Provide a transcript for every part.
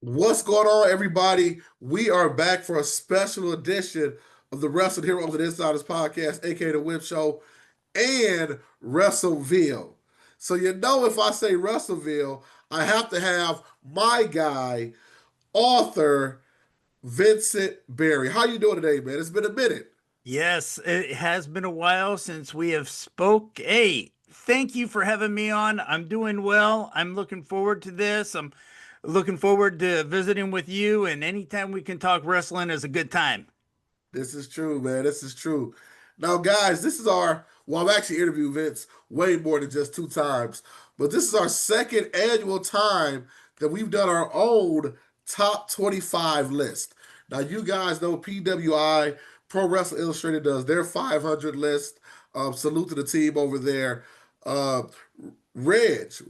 What's going on, everybody? We are back for a special edition of the Wrestling Heroes and Insiders podcast, aka the Whip Show, and Wrestleville. So if I say Wrestleville, I have to have my guy, author Vincent Barry. How you doing today, man? It's been a minute. Yes, it has been a while since we have spoke. Hey, thank you for having me on. I'm doing well. I'm looking forward to this. I'm looking forward to visiting with you, and anytime we can talk wrestling is a good time. This is true, man. This is true. Now, guys, I've actually interviewed Vince way more than just two times, but this is our second annual time that we've done our own top 25 list. Now, you guys know PWI, Pro Wrestling Illustrated, does their 500 list. Salute to the team over there. Uh, Righteous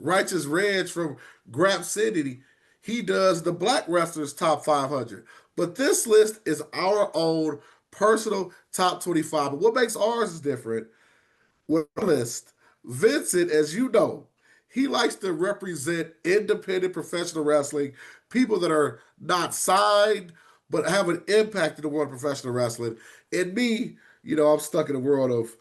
Reg from Grap City, he does the Black Wrestlers Top 500. But this list is our own personal top 25. But what makes ours is different with our list, Vincent, as you know, he likes to represent independent professional wrestling, people that are not signed but have an impact in the world of professional wrestling. And me, I'm stuck in the world of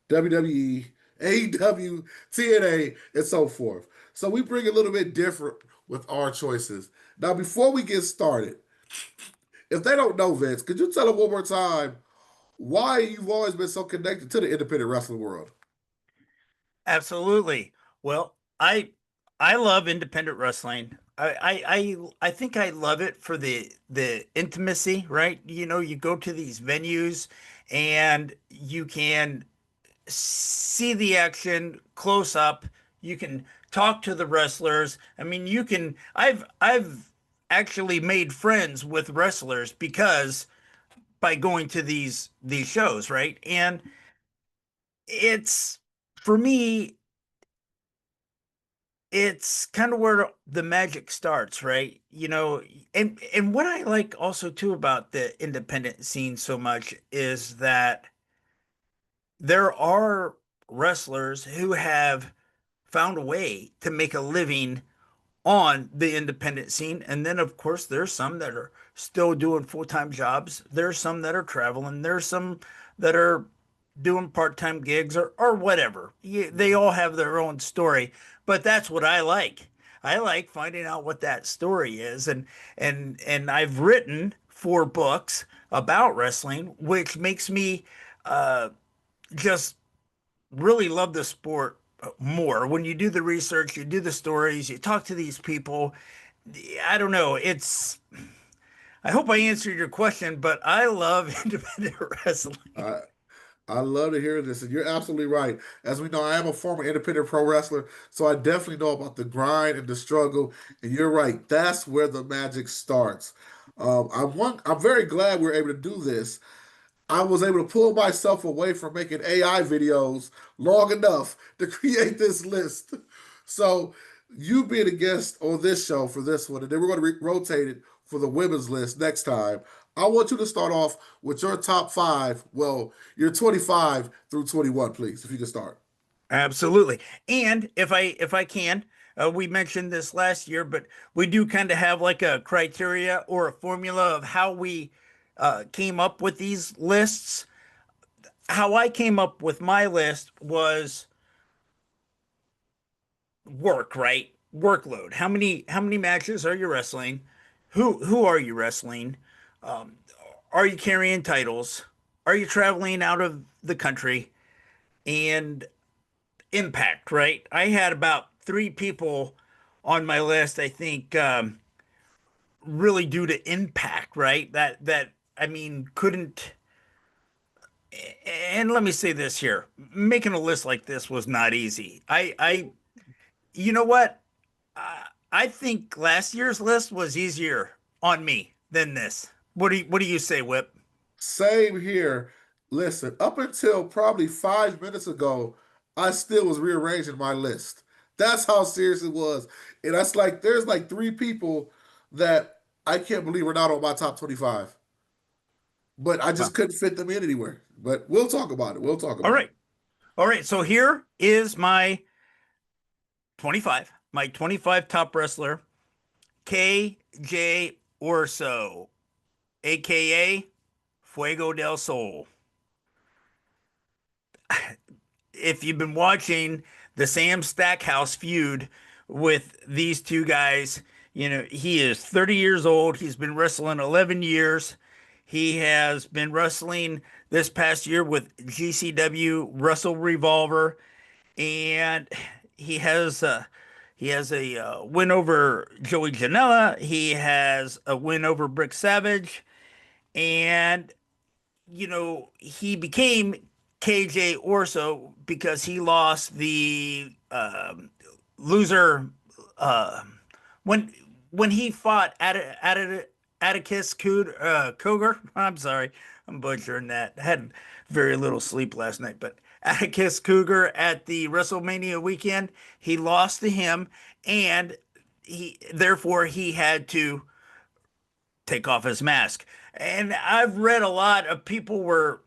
WWE, AEW, TNA, and so forth. So we bring a little bit different with our choices. Now, before we get started, if they don't know Vince, could you tell them one more time why you've always been so connected to the independent wrestling world? Absolutely. Well, I love independent wrestling. I think I love it for the intimacy, right? You know, you go to these venues and you can see the action close up. You can talk to the wrestlers. I mean, I've actually made friends with wrestlers because by going to these shows, right? And it's for me, it's kind of where the magic starts, right? You know, and what I like also too about the independent scene so much is that there are wrestlers who have found a way to make a living on the independent scene. And then, of course, there's some that are still doing full-time jobs. There's some that are traveling. There's some that are doing part-time gigs or whatever. They all have their own story, but that's what I like. I like finding out what that story is. And I've written 4 books about wrestling, which makes me uh, just really love the sport more. When you do the research, you do the stories, you talk to these people. I don't know. I hope I answered your question, but I love independent wrestling. I I love to hear this, and you're absolutely right. As we know, I am a former independent pro wrestler, so I definitely know about the grind and the struggle. And you're right, that's where the magic starts. I'm very glad we are able to do this. I was able to pull myself away from making AI videos long enough to create this list. So, you being a guest on this show for this one, and then we're going to rotate it for the women's list next time. I want you to start off with your top five. Well, your 25 through 21, please, if you can start. Absolutely. And if I can, we mentioned this last year, but we do kind of have like a criteria or a formula of how we came up with these lists. How I came up with my list was work, right? Workload. How many matches are you wrestling? Who are you wrestling? Um, are you carrying titles? Are you traveling out of the country? And impact, right? I had about 3 people on my list, I think, really due to impact, right? That I mean couldn't. And let me say this here: making a list like this was not easy. You know what? I think last year's list was easier on me than this. What do you say, Whip? Same here. Listen, up until probably 5 minutes ago, I still was rearranging my list. That's how serious it was. And that's like, there's like three people that I can't believe are not on my top 25. But I just Well, couldn't fit them in anywhere. But we'll talk about it. We'll talk all about it. right, all right. So here is my 25, my 25 top wrestler. KJ Orso, aka Fuego del Sol. If you've been watching the Sam Stackhouse feud with these two guys, he is 30 years old. He's been wrestling 11 years. He has been wrestling this past year with GCW Wrestle Revolver, and he has a win over Joey Janela. He has a win over Brick Savage, and he became KJ Orso because he lost the loser uh, when when he fought Atticus Cougar. I'm sorry, I'm butchering that. I had very little sleep last night, but Atticus Cougar at the WrestleMania weekend, he lost to him, and he had to take off his mask. And I've read a lot of people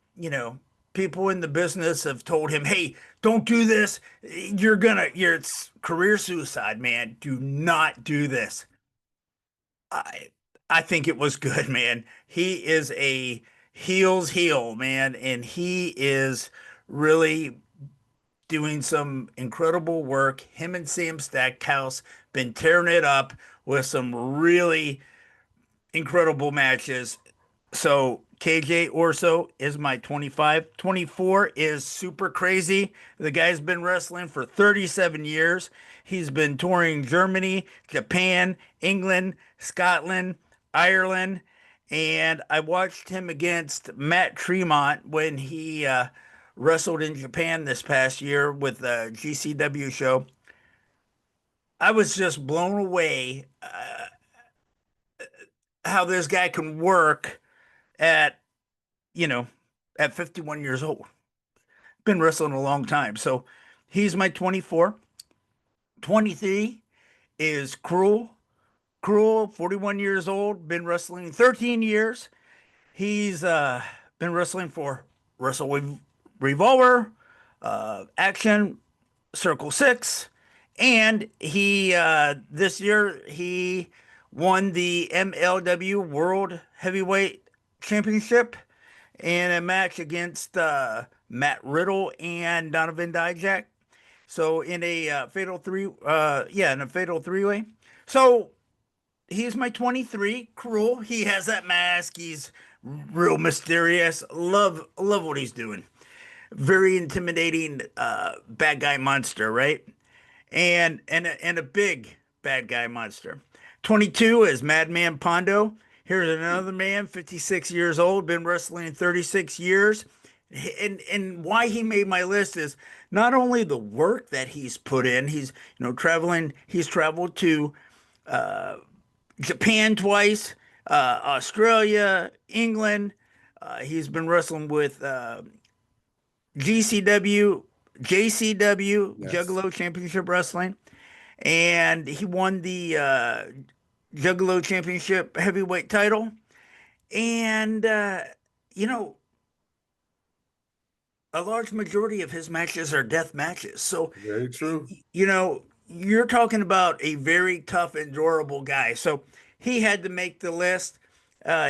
in the business have told him, "Hey, don't do this. It's career suicide, man. Do not do this." I I think it was good, man. He is a heel's heel, man, and he is really doing some incredible work. Him and Sam Stackhouse been tearing it up with some really incredible matches. So KJ Orso is my 25. 24 is super crazy. The guy's been wrestling for 37 years. He's been touring Germany, Japan, England, Scotland, Ireland, and I watched him against Matt Tremont when he wrestled in Japan this past year with the GCW show. I was just blown away how this guy can work at you know, at 51 years old. Been wrestling a long time. So he's my 24. 23 is Cruel. Cruel, 41 years old, been wrestling 13 years. He's been wrestling for Revolver, Action, Circle Six, and he this year he won the MLW World Heavyweight Championship in a match against Matt Riddle and Donovan Dijak. So in a in a fatal three-way. So he's my 23, Cruel. He has that mask. He's real mysterious. Love what he's doing. Very intimidating bad guy monster, right? And a big bad guy monster. 22 is Madman Pondo. Here's another man, 56 years old, been wrestling 36 years. And why he made my list is not only the work that he's put in, he's traveled to Japan twice, Australia, England. He's been wrestling with GCW, JCW, Yes. Juggalo Championship Wrestling, and he won the Juggalo Championship heavyweight title. And you know, a large majority of his matches are death matches. So, Very true. you're talking about a very tough and durable guy. So he had to make the list.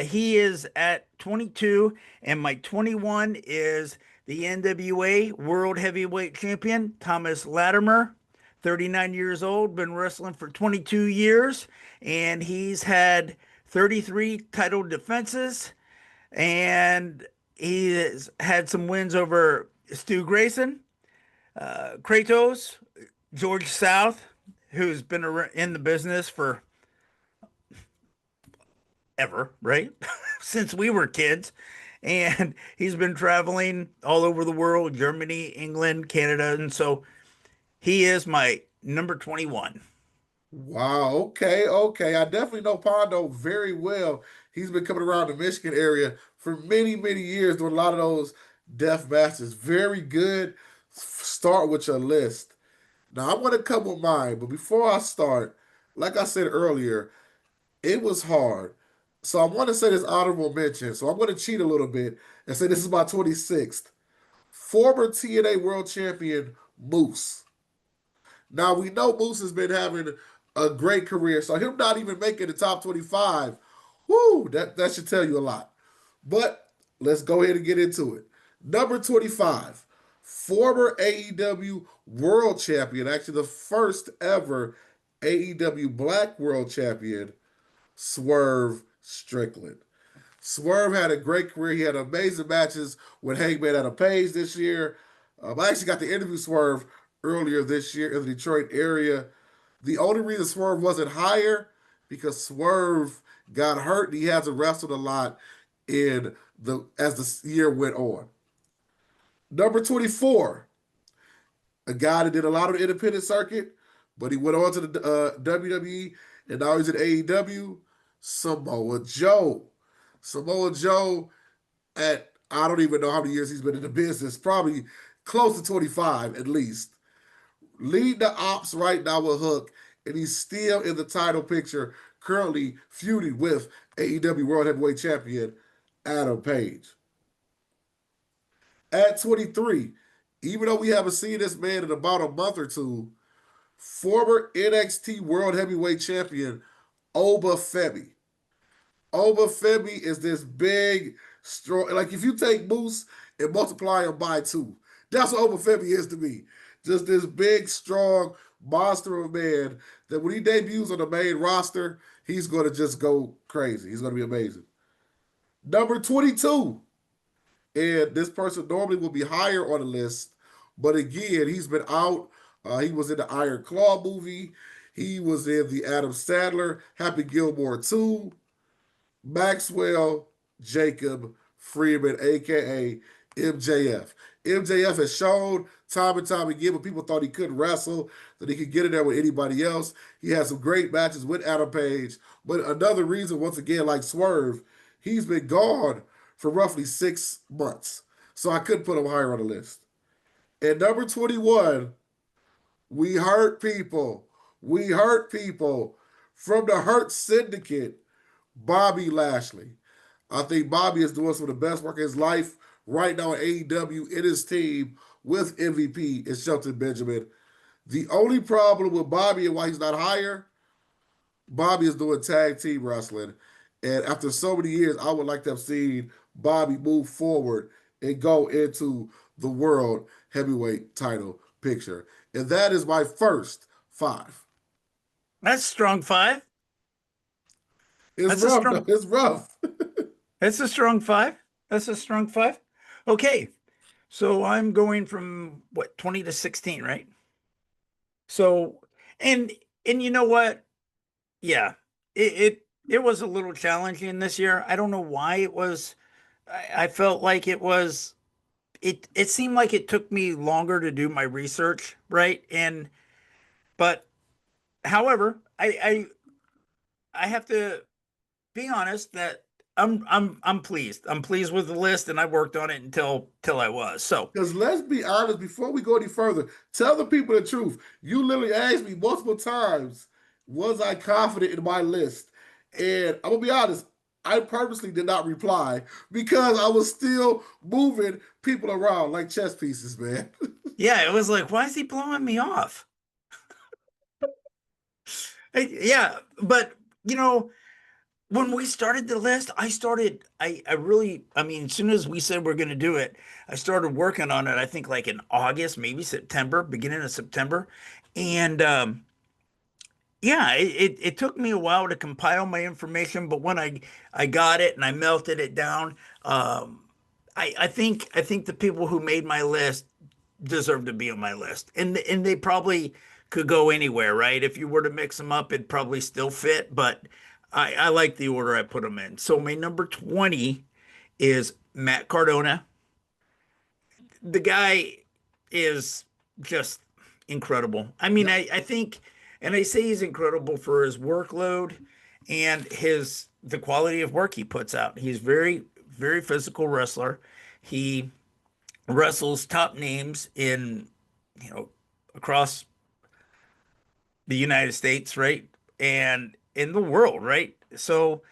He is at 22, and my 21 is the NWA World Heavyweight Champion, Thomas Latimer, 39 years old, been wrestling for 22 years, and he's had 33 title defenses, and he has had some wins over Stu Grayson, Kratos, George South, who's been in the business for ever, right? Since we were kids. And he's been traveling all over the world, Germany, England, Canada. And so he is my number 21. Wow. Okay. Okay. I definitely know Pondo very well. He's been coming around the Michigan area for many, many years doing a lot of those death matches. Very good. Start with your list. Now, I'm going to come with mine, but before I start, like I said earlier, it was hard. So I want to say this honorable mention. So I'm going to cheat a little bit and say this is my 26th. Former TNA World Champion Moose. Now we know Moose has been having A great career. So him not even making the top 25, whoo, that should tell you a lot. But let's go ahead and get into it. Number 25, former AEW World Champion, actually the first ever AEW Black World Champion, Swerve Strickland. Swerve had a great career. He had amazing matches with Hangman Adam Page this year. I actually got to interview Swerve earlier this year in the Detroit area. The only reason Swerve wasn't higher because Swerve got hurt and he hasn't wrestled a lot in the as the year went on. Number 24, a guy that did a lot of the independent circuit, but he went on to the WWE and now he's in AEW. Samoa Joe. Samoa Joe at I don't even know how many years he's been in the business, probably close to 25 at least. Lead the ops right now with Hook, and he's still in the title picture, currently feuding with AEW World Heavyweight Champion Adam Page. At 23, even though we haven't seen this man in about a month or two, former NXT World Heavyweight Champion Oba Femi. Oba Femi is this big, strong. Like if you take Moose and multiply him by two, that's what Oba Femi is to me. Just this big, strong monster of a man that when he debuts on the main roster, he's going to just go crazy. He's going to be amazing. Number 22, and this person normally will be higher on the list, but again, he's been out. He was in the Iron Claw movie. He was in the Adam Sandler Happy Gilmore 2. Maxwell Jacob Freeman, aka MJF. MJF has shown time and time again when people thought he couldn't wrestle, that he could get in there with anybody else. He had some great matches with Adam Page. But another reason, once again, like Swerve, he's been gone for roughly 6 months. So I couldn't put him higher on the list. And number 21, we hurt people. We hurt people from the Hurt Syndicate. Bobby Lashley. I think Bobby is doing some of the best work of his life right now at AEW in his team with MVP and Shelton Benjamin. The only problem with Bobby and why he's not higher, Bobby is doing tag team wrestling. And after so many years, I would like to have seen Bobby move forward and go into the world heavyweight title picture. And that is my first five. That's strong five. It's That's a rough, though. strong. It's rough. That's a strong five. That's a strong five. Okay, so I'm going from what 20 to 16, right? So, and and you know what? Yeah, it was a little challenging this year. I don't know why it was. I felt like it was. It seemed like it took me longer to do my research, right? And but however, I have to be honest that I'm pleased. I'm pleased with the list, and I worked on it until I was. So Because let's be honest, before we go any further, tell the people the truth. You literally asked me multiple times, was I confident in my list? And I'm gonna be honest, I purposely did not reply because I was still moving people around like chess pieces, man. yeah, it was like, why is he blowing me off? Yeah, but you know, when we started the list, I really, I mean, as soon as we said we're going to do it, I started working on it. I think like in August, maybe September, beginning of September. And yeah, it took me a while to compile my information, but when I got it and I melted it down, I think the people who made my list deserve to be on my list. And they probably could go anywhere, right? If you were to mix them up, it'd probably still fit, but I like the order I put them in. So my number 20 is Matt Cardona. The guy is just incredible. I mean, Yep. I think, and I say he's incredible for his workload and the quality of work he puts out. He's very physical wrestler. He wrestles top names in, you know, across the United States, right? And in the world, right? So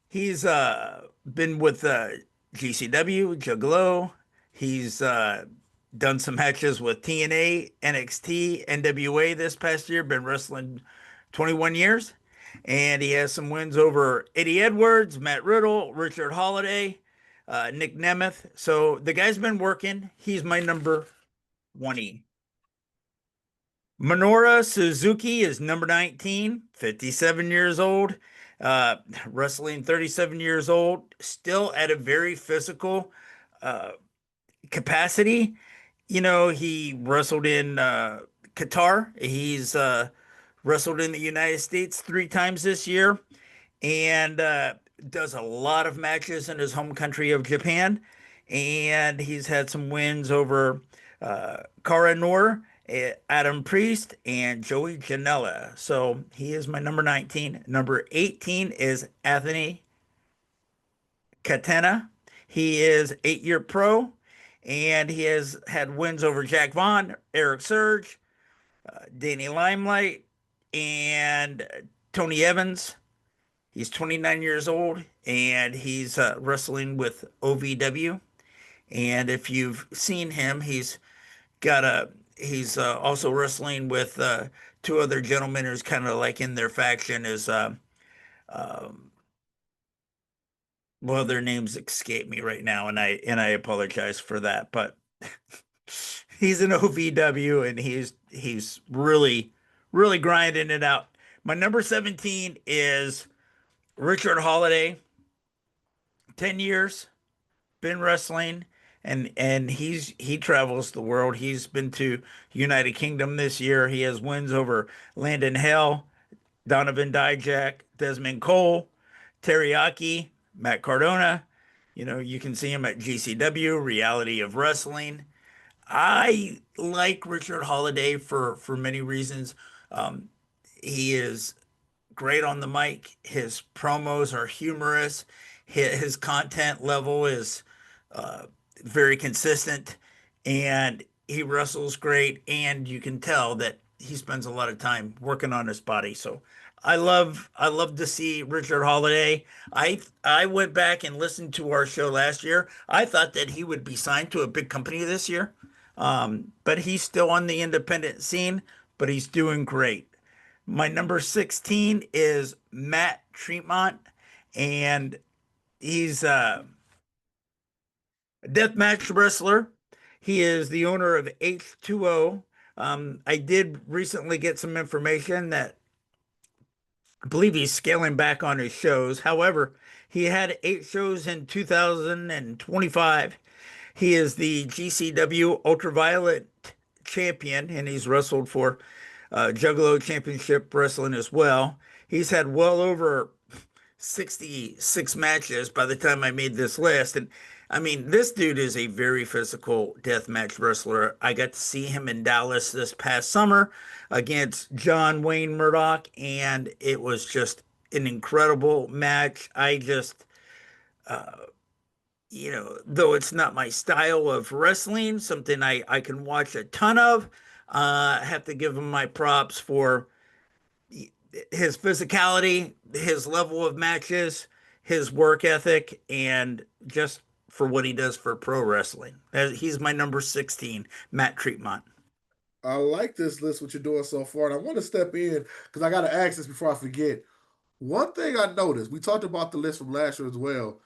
he's been with GCW, Juggalo. He's done some matches with TNA, NXT, NWA this past year. Been wrestling 21 years. And he has some wins over Eddie Edwards, Matt Riddle, Richard Holiday, Nick Nemeth. So the guy's been working. He's my number 20. Minoru Suzuki is number 19, 57 years old, uh, wrestling 37 years old, still at a very physical uh, capacity. He wrestled in Qatar. He's wrestled in the United States 3 times this year and does a lot of matches in his home country of Japan. And he's had some wins over Cara Noor, Adam Priest, and Joey Janela. So he is my number 19. Number 18 is Anthony Katana. He is 8-year pro, and he has had wins over Jack Vaughn, Eric Surge, Danny Limelight, and Tony Evans. He's 29 years old, and he's wrestling with OVW. And if you've seen him, he's also wrestling with two other gentlemen who's kind of like in their faction is um, well, their names escape me right now, and I apologize for that, but he's an OVW and he's really grinding it out. My number 17 is Richard Holiday, 10 years, been wrestling, and he travels the world. He's been to United Kingdom this year. He has wins over Landon Hell, Donovan Dijak, Desmond Cole, Teriyaki, Matt Cardona. You can see him at GCW, Reality of Wrestling. I like Richard Holiday for many reasons. Um, he is great on the mic. His promos are humorous. His content level is uh, very consistent, and he wrestles great. And you can tell that he spends a lot of time working on his body. So I love to see Richard Holiday. I went back and listened to our show last year. I thought that he would be signed to a big company this year, but he's still on the independent scene. But he's doing great. My number 16 is Matt Tremont, and he's a deathmatch wrestler. He is the owner of H2O. I did recently get some information that I believe he's scaling back on his shows. However, he had 8 shows in 2025. He is the GCW Ultraviolet champion, and he's wrestled for Juggalo Championship Wrestling as well. He's had well over 66 matches by the time I made this list. And I mean, this dude is a very physical deathmatch wrestler. I got to see him in Dallas this past summer against John Wayne Murdoch, and it was just an incredible match. Uh, though it's not my style of wrestling, something I can watch a ton of, I have to give him my props for his physicality, his level of matches, his work ethic, and just for what he does for pro wrestling. He's my number 16, Matt Tremont. I like this list, what you're doing so far. And I want to step in because I got to ask this before I forget. One thing I noticed, we talked about the list from last year as well.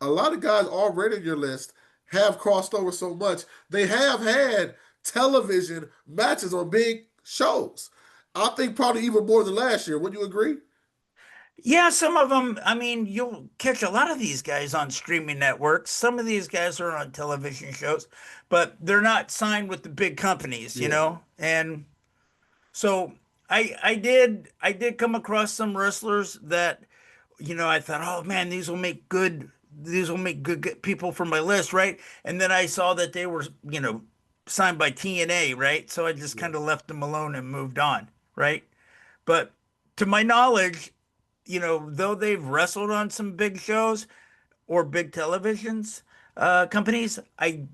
A lot of guys already in your list have crossed over so much. They have had television matches on big shows. I think probably even more than last year. Would you agree? Yeah, some of them, I mean, you'll catch a lot of these guys on streaming networks. Some of these guys are on television shows, but they're not signed with the big companies, you Yeah. know? And so I did come across some wrestlers that I thought, oh man, these will make good people for my list, right? And then I saw that they were, signed by TNA, right? So I just Yeah. kind of left them alone and moved on, right? But to my knowledge, though they've wrestled on some big shows or big televisions companies, I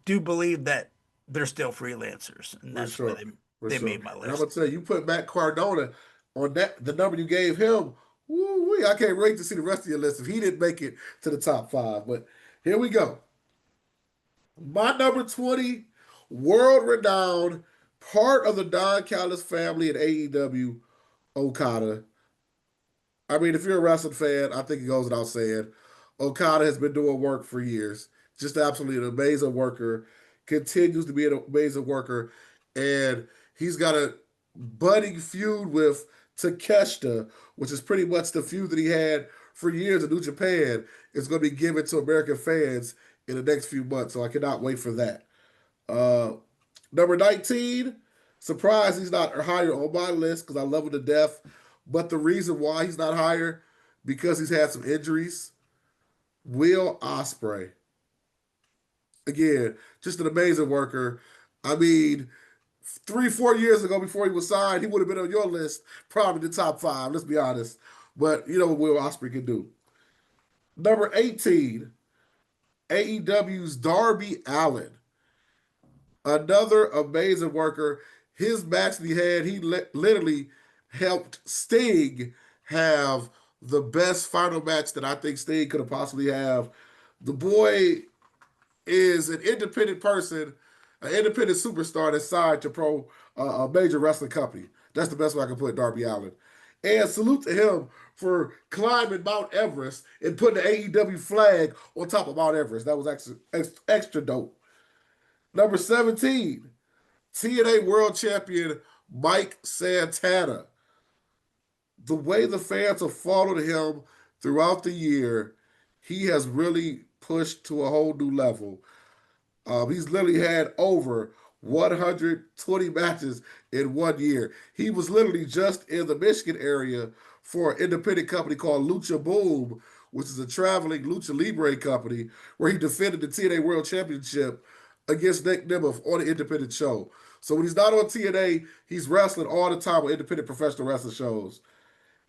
do believe that they're still freelancers, and For that's why sure. For they sure. made my And I'm gonna list. tell you, you put Matt Cardona on that the number you gave him. Woo-wee, I can't wait to see the rest of your list if he didn't make it to the top five. But here we go. My number 20, world renowned, part of the Don Callis family at AEW, Okada. I mean, if you're a wrestling fan, I think it goes without saying. Okada has been doing work for years. Just absolutely an amazing worker. Continues to be an amazing worker. And he's got a budding feud with Takeshita, which is pretty much the feud that he had for years in New Japan. It's going to be given to American fans in the next few months. So I cannot wait for that. Uh, Number 19, surprised he's not higher on my list because I love him to death. But the reason why he's not higher, because he's had some injuries. Will Osprey. Again, just an amazing worker. I mean, 3, 4 years ago before he was signed, he would have been on your list, probably the top five, let's be honest. But you know what Will Osprey can do. Number 18, AEW's Darby Allin. Another amazing worker. His match that he had, he literally helped Sting have the best final match that I think Sting could have possibly have. The boy is an independent person, an independent superstar that's signed to a major wrestling company. That's the best way I can put Darby Allin. And salute to him for climbing Mount Everest and putting the AEW flag on top of Mount Everest. That was actually extra dope. Number 17, TNA World Champion Mike Santana. The way the fans have followed him throughout the year, he has really pushed to a whole new level. He's literally had over 120 matches in 1 year. He was literally just in the Michigan area for an independent company called Lucha Boom, which is a traveling Lucha Libre company, where he defended the TNA World Championship against Nick Nemeth on an independent show. So when he's not on TNA, he's wrestling all the time on independent professional wrestling shows.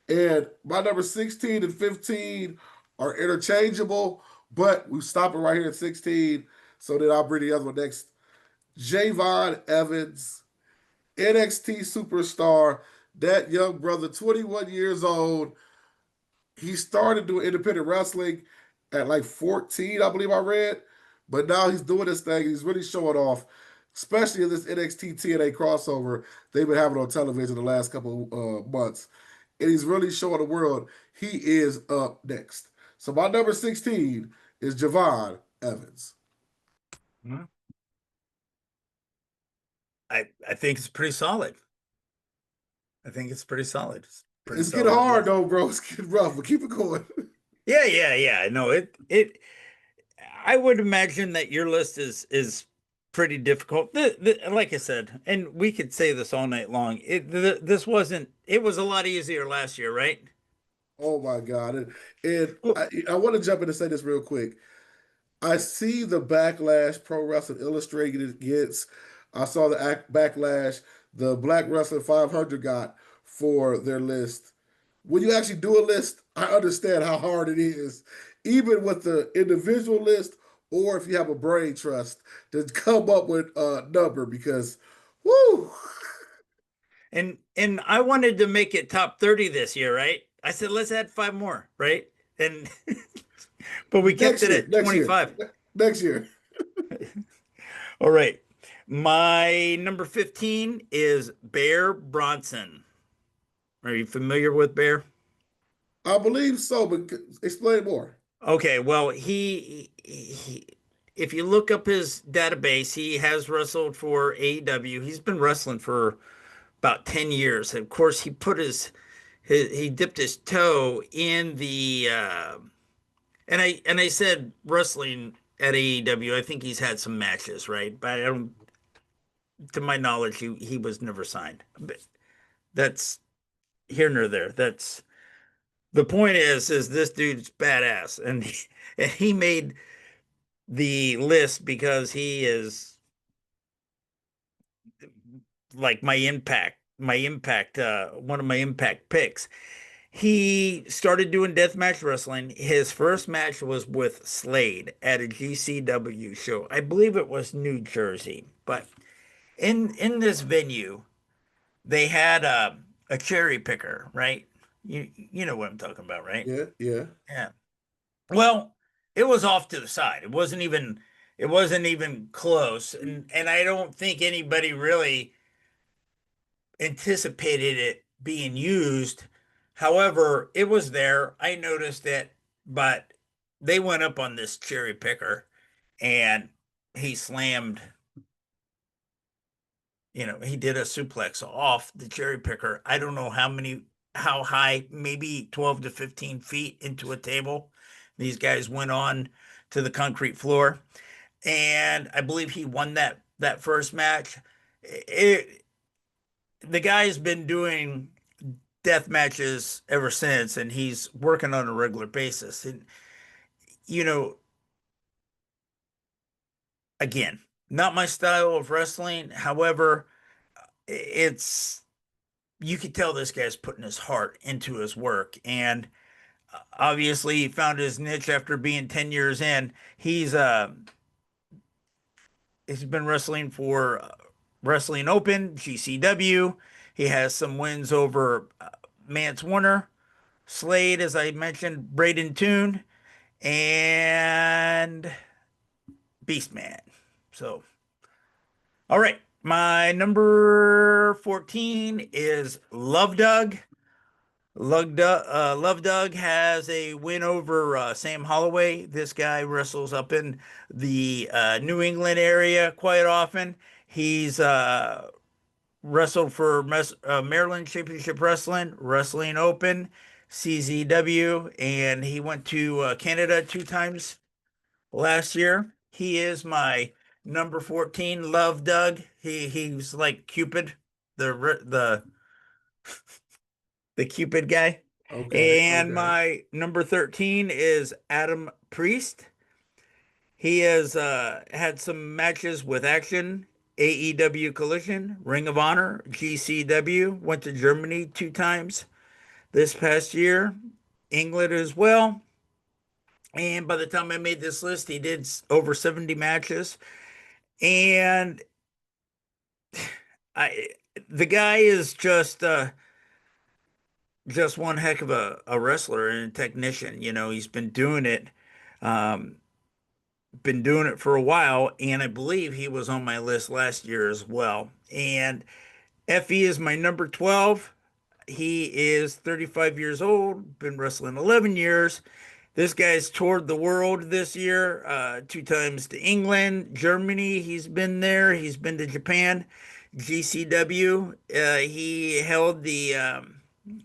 And my number 16 and 15 are interchangeable, but we stop it right here at 16. So then I'll bring the other one next. Javon Evans, NXT superstar, that young brother, 21 years old. He started doing independent wrestling at like 14, I believe I read. But now he's doing this thing. He's really showing off, especially in this NXT TNA crossover they've been having on television the last couple months. And he's really showing the world he is up next. So my number 16 is Javon Evans. Mhm. I think it's pretty solid. I think it's pretty solid. It's pretty It's getting solid hard list. though, bro. It's getting rough, but keep it going. Yeah, yeah, yeah. No, I would imagine that your list is pretty difficult. Like I said, and we could say this all night long. This wasn't. It was a lot easier last year, right? Oh my God. And Well, I want to jump in and say this real quick. I see the backlash Pro Wrestling Illustrated gets. I saw the backlash the Black Wrestling 500 got for their list. When you actually do a list, I understand how hard it is, even with the individual list, or if you have a brain trust, to come up with a number because, whoo, and I wanted to make it top 30 this year, right? I said let's add five more, right? And but we kept next it year, at next year, 25. next year. All right. My number 15 is Bear Bronson. Are you familiar with Bear? I believe so, but explain more. Okay, well, if you look up his database, he has wrestled for AEW. He's been wrestling for about 10 years. Of course, he put he dipped his toe in the and I said wrestling at AEW. I think he's had some matches, right? But I don't, to my knowledge, he was never signed. But that's here nor there. That's the point is this dude's badass, and he made the list because he is like one of my impact picks. He started doing deathmatch wrestling. His first match was with Slade at a GCW show. I believe it was New Jersey. But in this venue, they had a cherry picker, right? You know what I'm talking about, right? Yeah, yeah. Yeah. Well, it was off to the side. It wasn't even close. And I don't think anybody really anticipated it being used. However, it was there. I noticed it, but they went up on this cherry picker and he slammed, he did a suplex off the cherry picker. I don't know how high, maybe 12 to 15 feet into a table. These guys went on to the concrete floor, and I believe he won that first match. It, the guy's been doing death matches ever since, and he's working on a regular basis. And you know, again, not my style of wrestling. However, it's you could tell this guy's putting his heart into his work, and obviously he found his niche after being 10 years in. He's been wrestling for Wrestling Open, GCW. He has some wins over Mance Warner, Slade, as I mentioned, Braden Toon, and Beastman. So, all right. My number 14 is Love Doug. Love Doug has a win over Sam Holloway. This guy wrestles up in the New England area quite often. He's wrestled for Maryland Championship Wrestling, Wrestling Open, CZW, and he went to Canada 2 times last year. He is my number 14, Love Doug. He's like Cupid, the Cupid guy. Okay, And okay. my number 13 is Adam Priest. He has had some matches with Action, AEW Collision, Ring of Honor, GCW, went to Germany 2 times this past year, England as well. And by the time I made this list, he did over 70 matches. And I the guy is just one heck of a wrestler and a technician. He's um, been doing it for a while, and I believe he was on my list last year as well. And FE is my number 12. He is 35 years old, been wrestling 11 years. This guy's toured the world this year, 2 times to England, Germany. He's been there. He's been to Japan, GCW.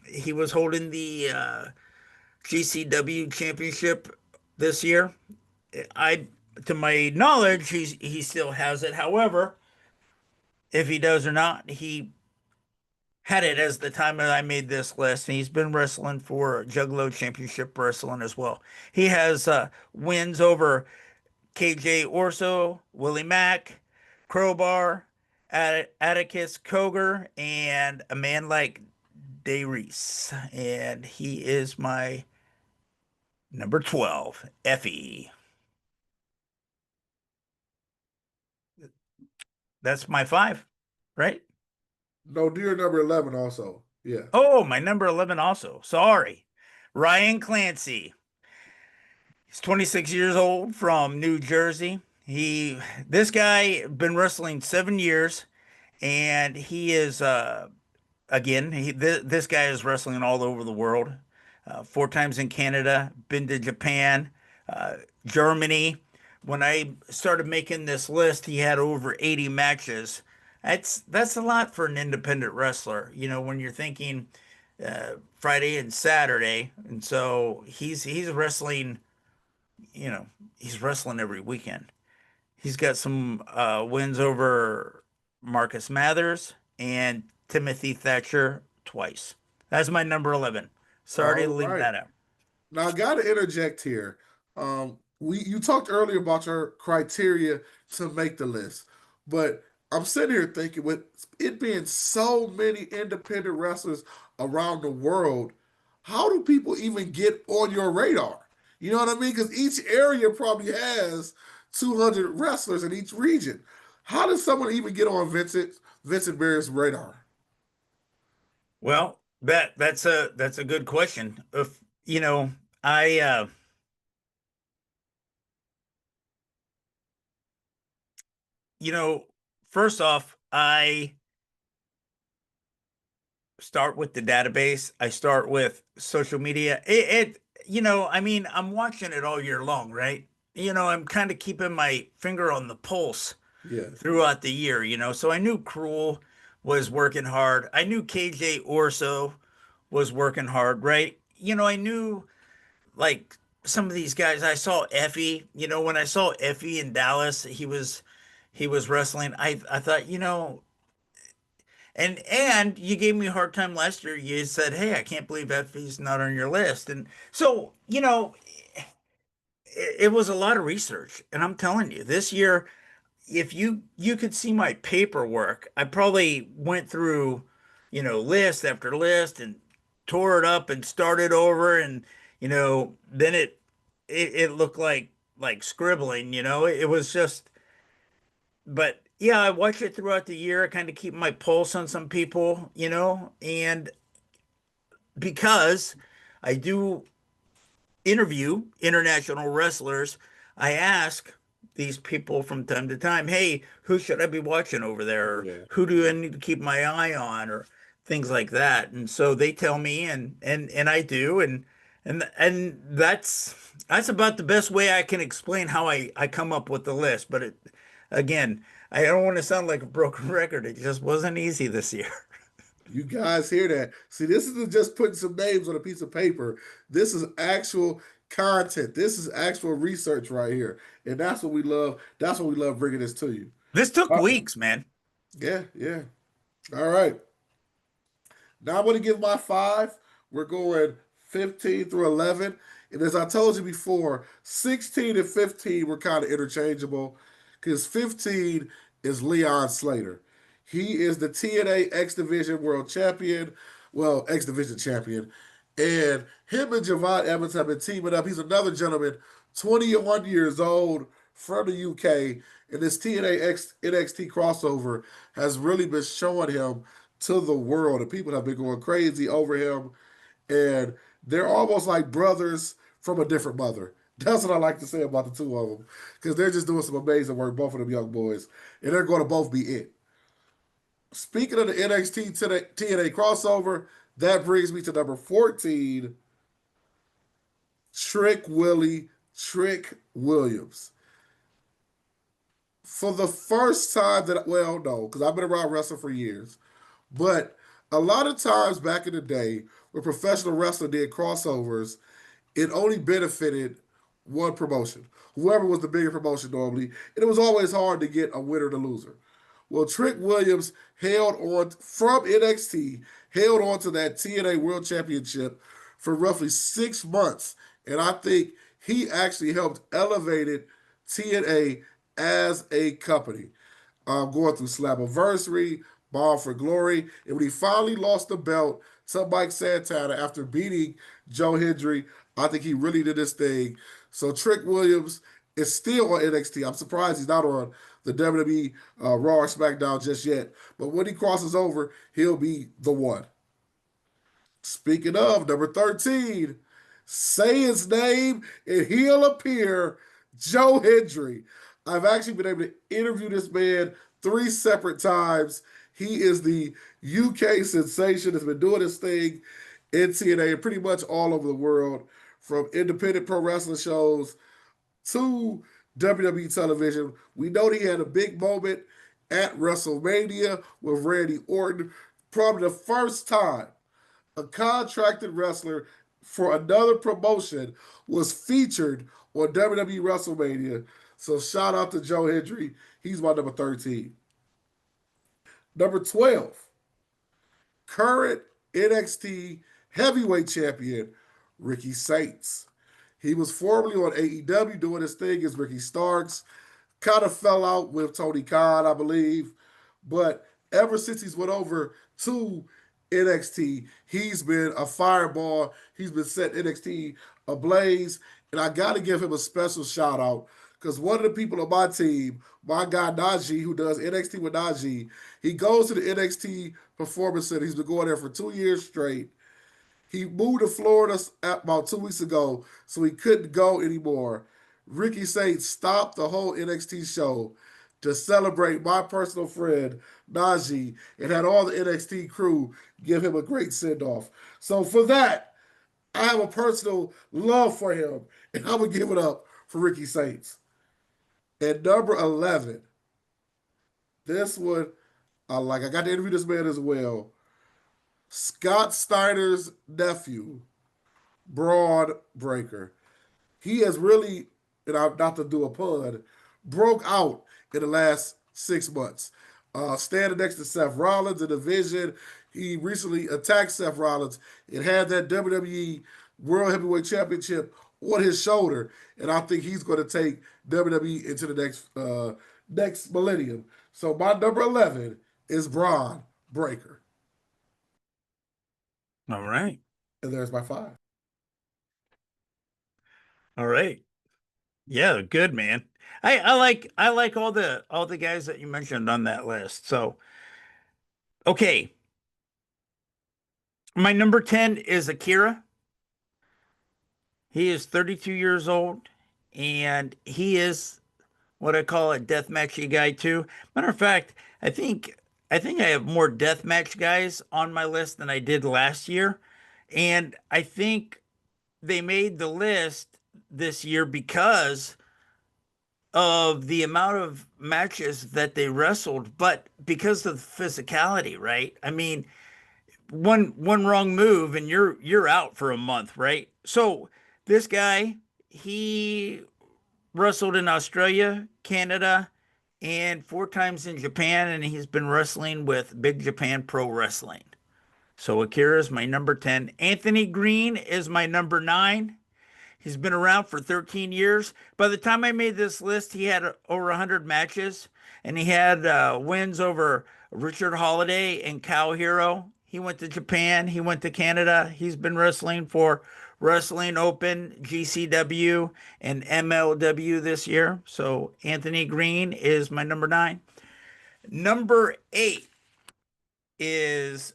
He was holding the GCW championship this year. I, to my knowledge, he still has it. However, if he does or not, he had it as the time that I made this list, and he's been wrestling for Juggalo Championship Wrestling as well. He has wins over KJ Orso, Willie Mack, Crowbar, Atticus Cogar, and a man like Day Reese. And he is my number 12, Effie. That's my five, right? No, dear number 11 also. Yeah. Oh, my number 11 also. Sorry. Ryan Clancy. He's 26 years old from New Jersey. This guy been wrestling 7 years, and he is again, this guy is wrestling all over the world. 4 times in Canada, been to Japan, uh, Germany. When I started making this list, he had over 80 matches. That's a lot for an independent wrestler. When you're thinking Friday and Saturday, and so he's wrestling. You know, he's wrestling every weekend. He's got some wins over Marcus Mathers and Timothy Thatcher twice. That's my number 11. Sorry All to leave right. that out. Now I got to interject here. We you talked earlier about your criteria to make the list, but I'm sitting here thinking, with it being so many independent wrestlers around the world, how do people even get on your radar? You know what I mean? Because each area probably has 200 wrestlers in each region. How does someone even get on Vincent Barry's radar? Well, that's a good question. If I you know, first off, I start with the database. I start with social media. I mean, I'm watching it all year long, right? I'm kind of keeping my finger on the pulse Yes. throughout the year, So I knew Cruel was working hard. I knew KJ Orso was working hard, right? I knew like some of these guys. I saw Effie, when I saw Effie in Dallas, he was wrestling. I thought, and you gave me a hard time last year. You said, "Hey, I can't believe Effie's not on your list." And so, it was a lot of research. And I'm telling you, this year, if you could see my paperwork, I probably went through, list after list and tore it up and started over, and then it looked like scribbling. It was just. But yeah, I watch it throughout the year. I kind of keep my pulse on some people, and because I do interview international wrestlers, I ask these people from time to time, hey, who should I be watching over there? Or Yeah. who do I need to keep my eye on? Or things like that. And so they tell me, and I do, and that's about the best way I can explain how I come up with the list. But again, I don't want to sound like a broken record. It just wasn't easy this year. You guys hear that? See, this isn't just putting some names on a piece of paper. This is actual content. This is actual research right here. And that's what we love. That's what we love bringing this to you. This took Uh, weeks, man. yeah, yeah. All right. Now I'm going to give my five. We're going 15 through 11. And as I told you before, 16 and 15 were kind of interchangeable because 15 is Leon Slater. He is the TNA X Division World Champion, well, X Division Champion. And him and Javon Evans have been teaming up. He's another gentleman, 21 years old from the UK. And this TNA X NXT crossover has really been showing him to the world. And people have been going crazy over him. And they're almost like brothers from a different mother. That's what I like to say about the two of them. Because they're just doing some amazing work, both of them young boys. And they're going to both be it. Speaking of the NXT TNA crossover, that brings me to number 14, Trick Williams. For the first time that, well, no, because I've been around wrestling for years, but a lot of times back in the day when professional wrestling did crossovers, it only benefited one promotion, whoever was the bigger promotion normally, and it was always hard to get a winner and a loser. Well, Trick Williams held on from NXT, held on to that TNA World Championship for roughly 6 months, and I think he actually helped elevated TNA as a company. Going through Slammiversary, Bound for Glory, and when he finally lost the belt to Mike Santana after beating Joe Hendry, I think he really did his thing. So Trick Williams is still on NXT. I'm surprised he's not on the WWE Raw or SmackDown just yet. But when he crosses over, he'll be the one. Speaking of number 13, say his name and he'll appear, Joe Hendry. I've actually been able to interview this man three separate times. He is the UK sensation, has been doing his thing in TNA and pretty much all over the world, from independent pro wrestling shows to WWE television. We know he had a big moment at WrestleMania with Randy Orton, probably the first time a contracted wrestler for another promotion was featured on WWE WrestleMania. So shout out to Joe Hendry. He's my number 13. Number 12, current NXT heavyweight champion, Ricky Saints. He was formerly on AEW doing his thing as Ricky Starks. Kind of fell out with Tony Khan, I believe. But ever since he's went over to NXT, he's been a fireball. He's been setting NXT ablaze. And I got to give him a special shout out because one of the people on my team, my guy Najee, who does NXT with Najee, he goes to the NXT Performance Center. He's been going there for 2 years straight. He moved to Florida about 2 weeks ago, so he couldn't go anymore. Ricky Saints stopped the whole NXT show, to celebrate my personal friend Najee and had all the NXT crew give him a great send off. So for that, I have a personal love for him, and I'm gonna give it up for Ricky Saints. At number 11, this one I like. I got to interview this man as well. Scott Steiner's nephew, Braun Breaker. He has really, and I'm not to do a pun, broke out in the last 6 months. Standing next to Seth Rollins in the division, he recently attacked Seth Rollins and had that WWE World Heavyweight Championship on his shoulder, and I think he's going to take WWE into the next millennium. So my number 11 is Braun Breaker, All right. and there's my five. All right. Yeah, good man. I like all the guys that you mentioned on that list. So, okay. My number 10 is Akira. He is 32 years old and he is what I call a deathmatchy guy too. Matter of fact, I think I have more deathmatch guys on my list than I did last year. And I think they made the list this year because of the amount of matches that they wrestled, but because of the physicality, right? I mean, one wrong move and you're out for a month, right? So this guy, he wrestled in Australia, Canada, and 4 times in Japan, and he's been wrestling with Big Japan Pro Wrestling. So Akira is my number 10. Anthony Green is my number 9. He's been around for 13 years. By the time I made this list, he had over 100 matches, and he had wins over Richard Holiday and Cow Hero. He went to Japan. He went to Canada. He's been wrestling for Wrestling Open, GCW, and MLW this year. So Anthony Green is my number 9. Number 8 is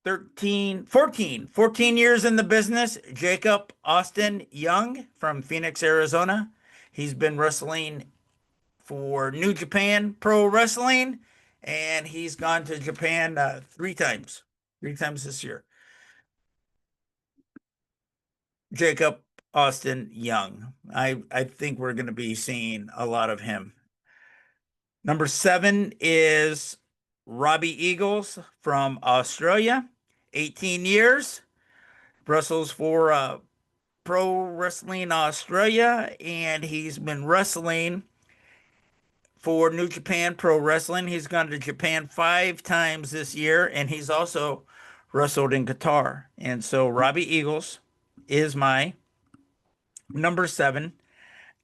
14 years in the business. Jacob Austin Young from Phoenix, Arizona. He's been wrestling for New Japan Pro Wrestling, and he's gone to Japan 3 times, 3 times this year. Jacob Austin Young. I think we're going to be seeing a lot of him. Number 7 is Robbie Eagles from Australia. 18 years. Wrestles for Pro Wrestling Australia, and he's been wrestling for New Japan Pro Wrestling. He's gone to Japan 5 times this year, and he's also wrestled in Qatar. And so Robbie Eagles is my number 7.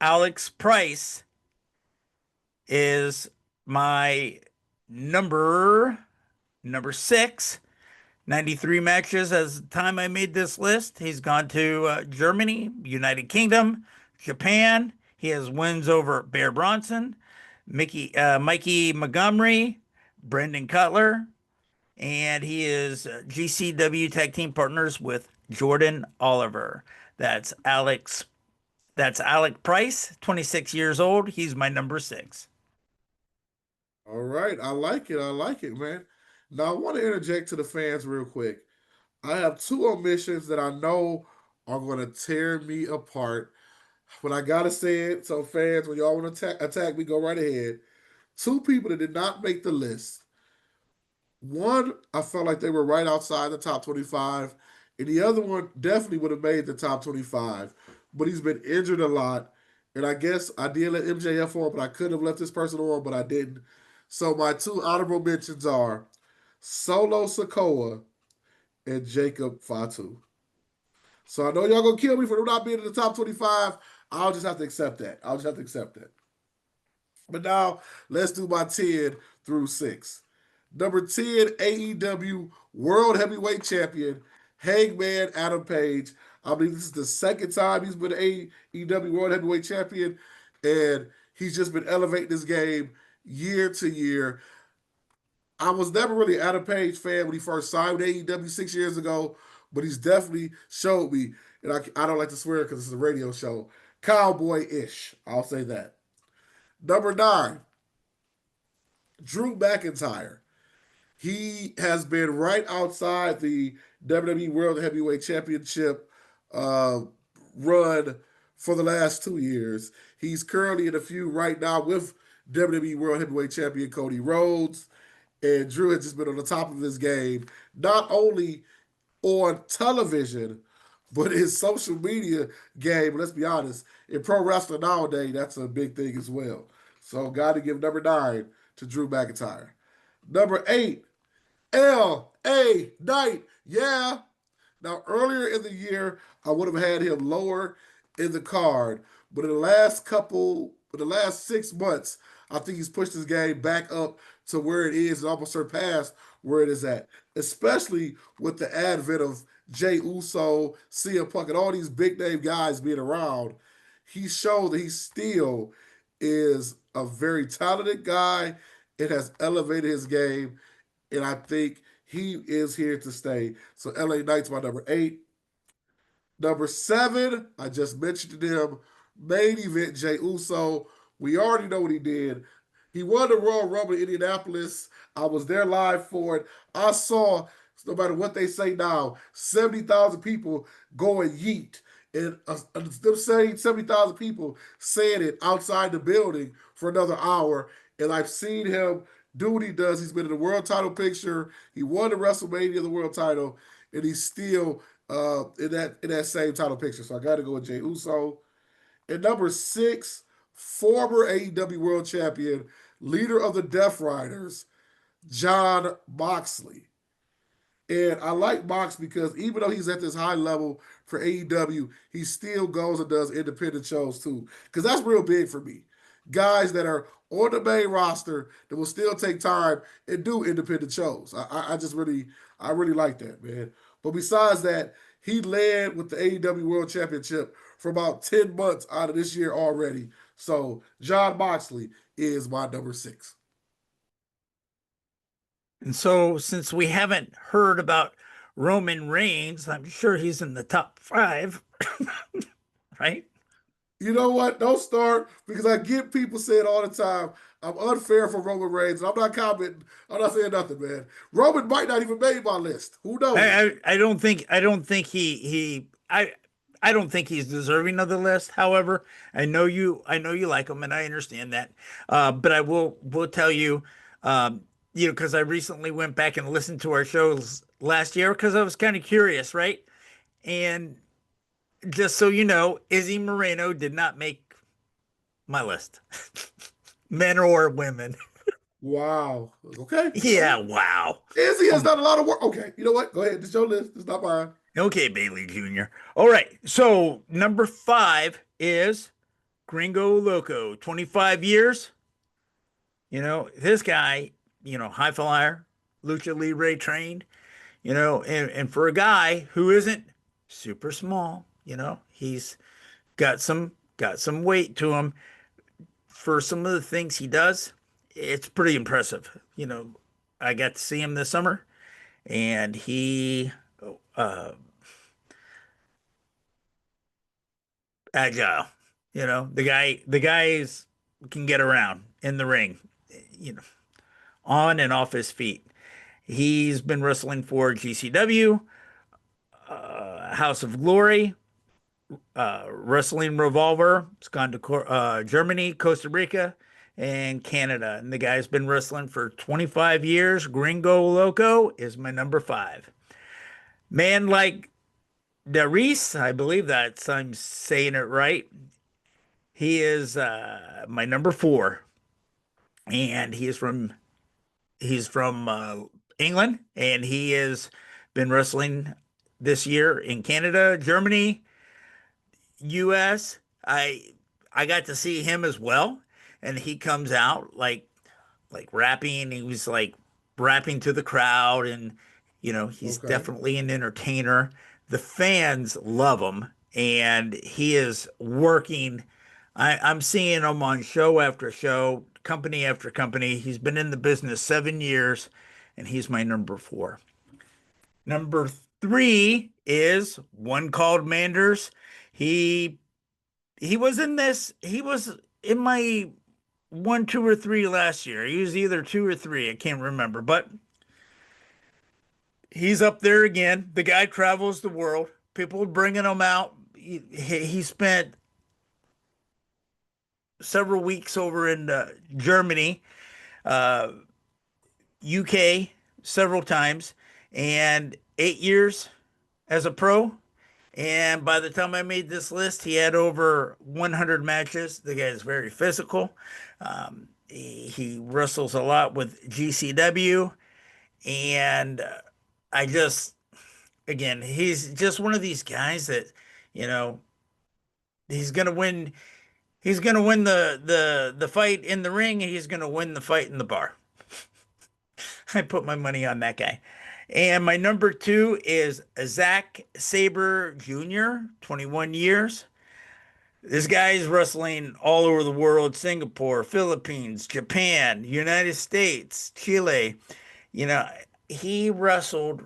Alex Price is my number 6. 93 matches as the time I made this list. He's gone to Germany, United Kingdom, Japan. He has wins over Bear Bronson, Mikey Montgomery, Brendan Cutler, and he is GCW tag team partners with Jordan Oliver. That's Alex. That's Alec Price, 26 years old. He's my number 6. All right, I like it. I like it, man. Now I want to interject to the fans real quick. I have two omissions that I know are going to tear me apart, but I gotta say it. So fans, when y'all want to attack me, go right ahead. Two people that did not make the list. One, I felt like they were right outside the top 25, and the other one definitely would have made the top 25, but he's been injured a lot. And I guess I did let MJF on, but I could have left this person on, but I didn't. So my two honorable mentions are Solo Sokoa and Jacob Fatu. So I know y'all gonna kill me for not being in the top 25. I'll just have to accept that. I'll just have to accept that. But now let's do my 10 through 6. Number 10, AEW World Heavyweight Champion, Hangman Adam Page. I believe this is the second time he's been AEW World Heavyweight Champion, and he's just been elevating this game year to year. I was never really an Adam Page fan when he first signed with AEW 6 years ago, but he's definitely showed me, and I don't like to swear because it's a radio show, cowboy-ish. I'll say that. Number 9, Drew McIntyre. He has been right outside the WWE World Heavyweight Championship uh, run for the last 2 years. He's currently in a feud right now with WWE World Heavyweight Champion Cody Rhodes. And Drew has just been on the top of his game, not only on television, but his social media game. Let's be honest, in pro wrestling nowadays, that's a big thing as well. So, got to give number 9 to Drew McIntyre. Number 8, L.A. Knight. Yeah. Now, earlier in the year, I would have had him lower in the card, but in the last 6 months, I think he's pushed his game back up to where it is and almost surpassed where it is at, especially with the advent of Jay Uso, CM Punk, and all these big name guys being around. He showed that he still is a very talented guy and has elevated his game, and I think he is here to stay. So LA Knight's my number 8. Number 7, I just mentioned him, main event Jay Uso. We already know what he did. He won the Royal Rumble in Indianapolis. I was there live for it. I saw, no matter what they say now, 70,000 people going yeet. And them saying 70,000 people saying it outside the building for another hour. And I've seen him do what he does. He's been in the world title picture. He won the WrestleMania, the world title, and he's still in that same title picture. So I got to go with Jey Uso. And number 6, former AEW World Champion, leader of the Death Riders, Jon Moxley. And I like Mox because even though he's at this high level for AEW, he still goes and does independent shows too. Because that's real big for me. Guys that are on the main roster that will still take time and do independent shows. I really like that, man. But besides that, he led with the AEW World Championship for about 10 months out of this year already. So Jon Moxley is my number 6. And so, since we haven't heard about Roman Reigns, I'm sure he's in the top five, right? You know what? Don't start because I get people saying all the time I'm unfair for Roman Reigns. And I'm not commenting. I'm not saying nothing, man. Roman might not even make my list. Who knows? I don't think I don't think he's deserving of the list. However, I know you like him, and I understand that. But I will tell you, you know, because I recently went back and listened to our shows last year because I was kind of curious, right? And just so you know, Izzy Moreno did not make my list, men or women. Wow. Okay. All Yeah, right. wow. Izzy has Um, done a lot of work. Okay. You know what? Go ahead. This is your list. It's not mine. okay, Bailey Jr. All right. So number five is Gringo Loco. 25 years. You know, this guy, you know, high flyer, lucha libre trained, you know, and for a guy who isn't super small, you know, he's got some weight to him for some of the things he does. It's pretty impressive. You know, I got to see him this summer and he uh agile. You know, the guys can get around in the ring, you know, on and off his feet. He's been wrestling for GCW, House of Glory, Wrestling Revolver. It's gone to Germany, Costa Rica, and Canada. And the guy's been wrestling for 25 years. Gringo Loco is my number five. Man like Darius, I believe that's I'm saying it right. He is my number four, and he's from England, and he has been wrestling this year in Canada, Germany, U.S. I got to see him as well, and he comes out like rapping. He was like rapping to the crowd, and you know he's Okay. definitely an entertainer. The fans love him, and he is working. I'm seeing him on show after show, company after company. He's been in the business 7 years, and he's my number four. Number three is one called Manders. He he was in this. He was in my one, two, or three last year. He was either two or three. I can't remember, but he's up there again. The guy travels the world. People bringing him out. He spent several weeks over in Germany, uh, UK, several times, and 8 years as a pro. And by the time I made this list, he had over 100 matches. The guy is very physical. He wrestles a lot with GCW. And I just, again, he's just one of these guys that, you know, he's gonna win. He's gonna win the fight in the ring, and he's gonna win the fight in the bar. I put my money on that guy. And my number two is Zack Sabre Jr., 21 years. This guy is wrestling all over the world: Singapore, Philippines, Japan, United States, Chile. You know, he wrestled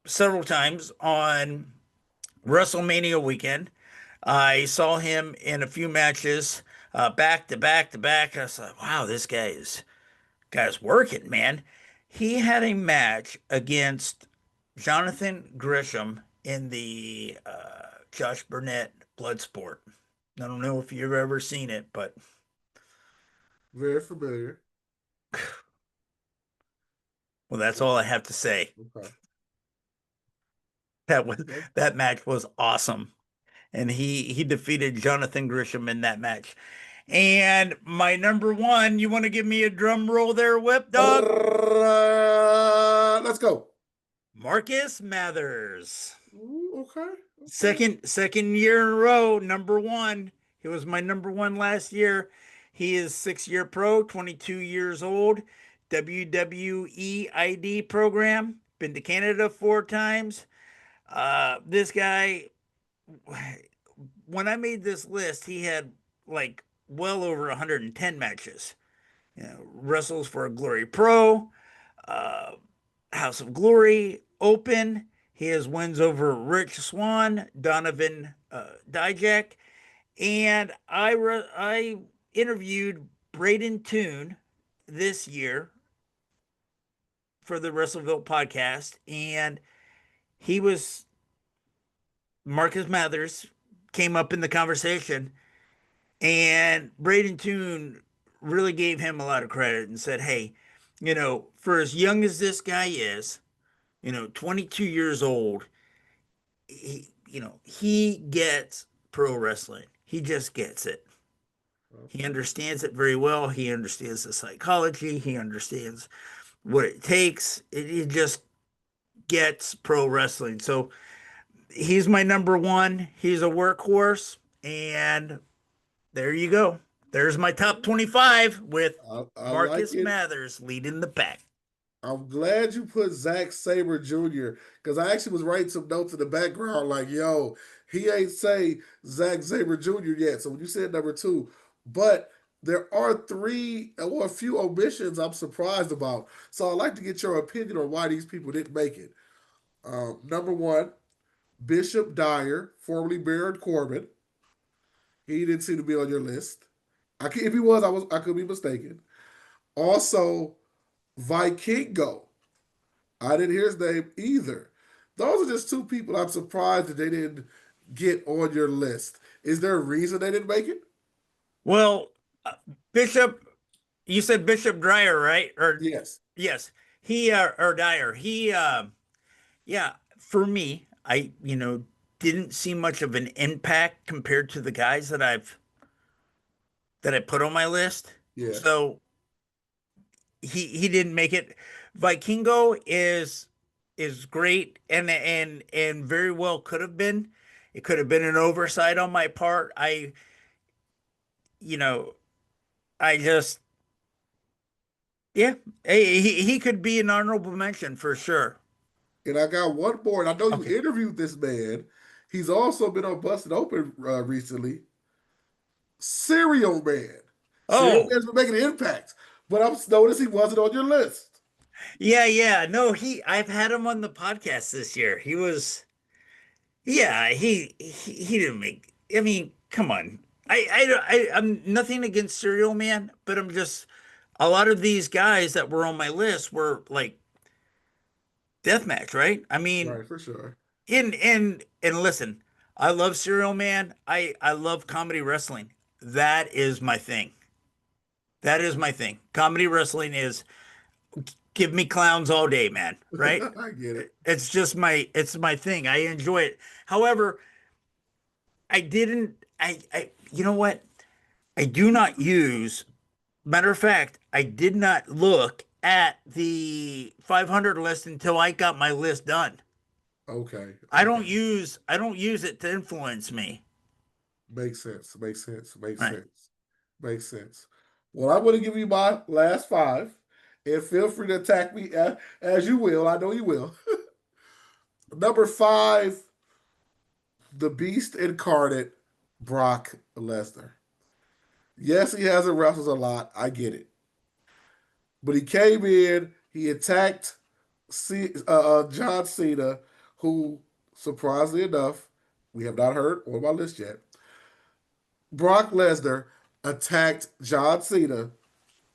several times on WrestleMania weekend. I saw him in a few matches back to back to back. I was like, wow, this guy's working, man. He had a match against Jonathan Grisham in the Josh Burnett Bloodsport. I don't know if you've ever seen it, but Very familiar. well, that's all I have to say. Okay. That was Okay. that match was awesome. And he defeated Jonathan Grisham in that match. And my number one, you want to give me a drum roll there, Whip Dog? Let's go. Marcus Mathers. Ooh, okay. Okay. Second year in a row, number one. He was my number one last year. He is 6 year pro, 22 years old, WWE ID program. Been to Canada 4 times. This guy, when I made this list, he had like well over 110 matches. You know, wrestles for Glory Pro, uh, House of Glory, Open. He has wins over Rich Swann, Donovan Dijak, and I interviewed Braden Toon this year for the Wrestleville podcast, and he was Marcus Mathers came up in the conversation, and Braden Toon really gave him a lot of credit and said, "Hey, for as young as this guy is, 22 years old, he gets pro wrestling. He just gets it. He Okay. understands it very well. He understands the psychology. He understands what it takes. He just gets pro wrestling. So he's my number one. He's a workhorse. And there you go. There's my top 25 with I like Marcus it. Mathers leading the pack. I'm glad you put Zack Sabre Jr. because I actually was writing some notes in the background like, yo, he ain't say Zack Sabre Jr. yet. So when you said number two, but there are three or a few omissions I'm surprised about. So I'd like to get your opinion on why these people didn't make it. Number one, Bishop Dyer, formerly Baron Corbin. He didn't seem to be on your list. If he was, I could be mistaken. Also, Vikingo. I didn't hear his name either. Those are just two people I'm surprised that they didn't get on your list. Is there a reason they didn't make it? Well, uh, Bishop, you said Bishop Dreyer, right? Or Yes. yes, he or Dyer. Yeah, for me, I didn't see much of an impact compared to the guys that I put on my list. Yeah. So he didn't make it. Vikingo is great and very well could have been. It could have been an oversight on my part. You know, I just yeah, he could be an honorable mention for sure. And I got one more, and I know you Okay. interviewed this man. He's also been on Busted Open recently. Serial Man. Serial Oh, Man's been making an impact, but I've noticed he wasn't on your list. yeah, yeah. No, I've had him on the podcast this year. Yeah, he didn't make, I mean, come on. I'm nothing against Serial Man, but I'm just a lot of these guys that were on my list were like deathmatch, right? I mean, Right, for sure. and listen, I love Serial Man. I love comedy wrestling. That is my thing. That is my thing. Comedy wrestling is give me clowns all day, man, right? I get it. It's my thing. I enjoy it. However, I didn't I you know what? I do not use matter of fact, I did not look at the 500 list until I got my list done. Okay, okay. I don't use it to influence me. Makes sense. Makes sense. Makes Right. sense. Makes sense. Well, I'm going to give you my last five, and feel free to attack me as you will. I know you will. Number five, the Beast incarnate, Brock Lesnar. Yes, he hasn't wrestled a lot. I get it. But he came in, he attacked John Cena, who, surprisingly enough, we have not heard on my list yet. Brock Lesnar attacked John Cena,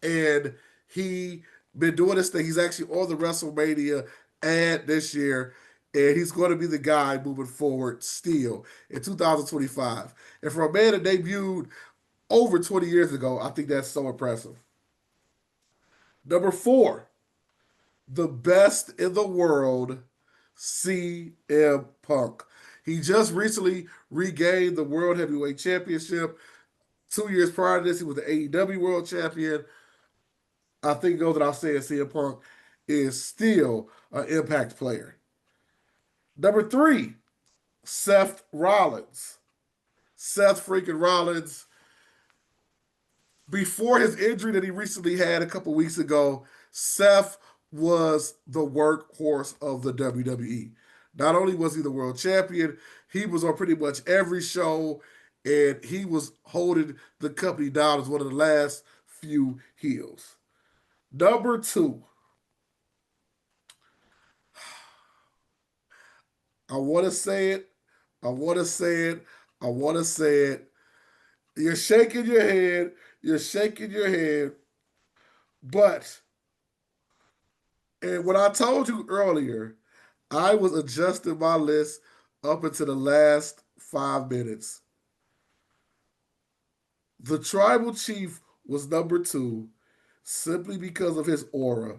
and he been doing this thing. He's actually on the WrestleMania ad this year, and he's going to be the guy moving forward still in 2025. And for a man that debuted over 20 years ago, I think that's so impressive. Number four, the best in the world, CM Punk. He just recently regained the World Heavyweight Championship. 2 years prior to this, he was the AEW World Champion. I think goes without saying, CM Punk is still an impact player. Number three, Seth Rollins. Seth freaking Rollins, before his injury that he recently had a couple weeks ago, Seth was the workhorse of the WWE. Not only was he the world champion, he was on pretty much every show, and he was holding the company down as one of the last few heels. Number two, I want to say it. I want to say it. I want to say it. You're shaking your head. You're shaking your head. But, and what I told you earlier, I was adjusting my list up into the last 5 minutes. The tribal chief was number two simply because of his aura.